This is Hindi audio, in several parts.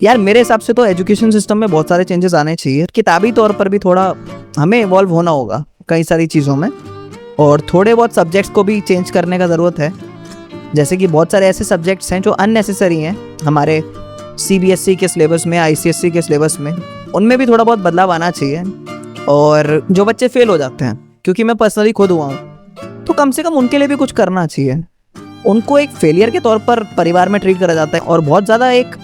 यार मेरे हिसाब से तो एजुकेशन सिस्टम में बहुत सारे चेंजेस आने चाहिए। किताबी तौर पर भी थोड़ा हमें इवॉल्व होना होगा कई सारी चीज़ों में, और थोड़े बहुत सब्जेक्ट्स को भी चेंज करने का ज़रूरत है। जैसे कि बहुत सारे ऐसे सब्जेक्ट्स हैं जो अननेसेसरी हैं हमारे CBSE के सिलेबस में, ICSE के सिलेबस में, उनमें भी थोड़ा बहुत बदलाव आना चाहिए। और जो बच्चे फेल हो जाते हैं, क्योंकि मैं पर्सनली खुद हुआ हूँ, तो कम से कम उनके लिए भी कुछ करना चाहिए। उनको एक फेलियर के तौर पर परिवार में ट्रीट करा जाता है और बहुत ज़्यादा एक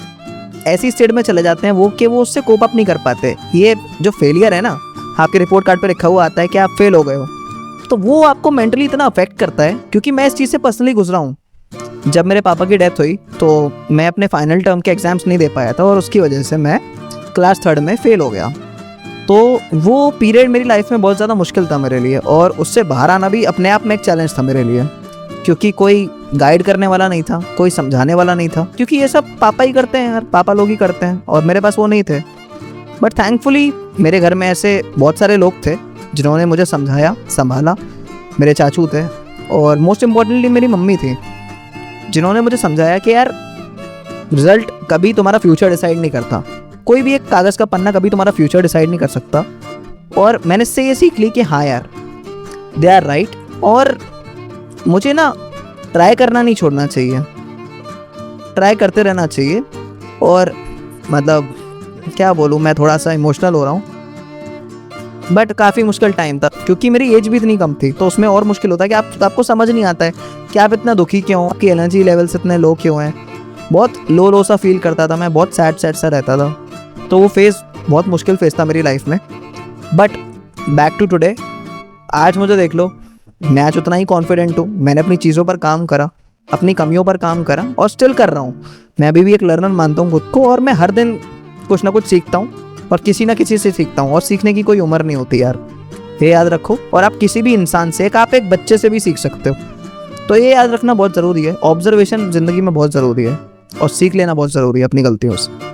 ऐसी स्टेट में चले जाते हैं वो कि वो उससे कोप अप नहीं कर पाते। ये जो फेलियर है ना, आपके रिपोर्ट कार्ड पे लिखा हुआ आता है कि आप फेल हो गए हो, तो वो आपको मेंटली इतना अफेक्ट करता है। क्योंकि मैं इस चीज़ से पर्सनली गुजरा हूँ। जब मेरे पापा की डेथ हुई तो मैं अपने फाइनल टर्म के एग्ज़ाम्स नहीं दे पाया था और उसकी वजह से मैं क्लास 3rd में फ़ेल हो गया। तो वो पीरियड मेरी लाइफ में बहुत ज़्यादा मुश्किल था मेरे लिए, और उससे बाहर आना भी अपने आप में एक चैलेंज था मेरे लिए, क्योंकि कोई गाइड करने वाला नहीं था, कोई समझाने वाला नहीं था। क्योंकि ये सब पापा ही करते हैं यार, पापा लोग ही करते हैं, और मेरे पास वो नहीं थे। बट थैंकफुली मेरे घर में ऐसे बहुत सारे लोग थे जिन्होंने मुझे समझाया, संभाला। मेरे चाचू थे और मोस्ट इम्पॉर्टेंटली मेरी मम्मी थी, जिन्होंने मुझे समझाया कि यार रिजल्ट कभी तुम्हारा फ्यूचर डिसाइड नहीं करता। कोई भी एक कागज़ का पन्ना कभी तुम्हारा फ्यूचर डिसाइड नहीं कर सकता। और मैंने इससे ये सीख ली कि हाँ यार, दे आर राइट, और मुझे ना ट्राई करना नहीं छोड़ना चाहिए, ट्राई करते रहना चाहिए। और मतलब क्या बोलूँ, मैं थोड़ा सा इमोशनल हो रहा हूँ, बट काफ़ी मुश्किल टाइम था क्योंकि मेरी एज भी इतनी कम थी, तो उसमें और मुश्किल होता है कि आपको समझ नहीं आता है कि आप इतना दुखी क्यों हो, आपकी एनर्जी लेवल्स इतने लो क्यों हैं। बहुत लो सा फील करता था मैं, बहुत सैड सा रहता था। तो वो फेज़ बहुत मुश्किल फेज़ था मेरी लाइफ में। बट बैक टू टुडे, आज मुझे देख लो, मैं आज उतना ही कॉन्फिडेंट हूँ। मैंने अपनी चीज़ों पर काम करा, अपनी कमियों पर काम करा, और स्टिल कर रहा हूँ। मैं अभी भी एक लर्नर मानता हूँ खुद को, और मैं हर दिन कुछ ना कुछ सीखता हूँ, और किसी ना किसी से सीखता हूँ। और सीखने की कोई उम्र नहीं होती यार, ये याद रखो। और आप किसी भी इंसान से, आप एक बच्चे से भी सीख सकते हो, तो ये याद रखना बहुत ज़रूरी है। ऑब्जर्वेशन ज़िंदगी में बहुत ज़रूरी है, और सीख लेना बहुत ज़रूरी है अपनी गलतियों से।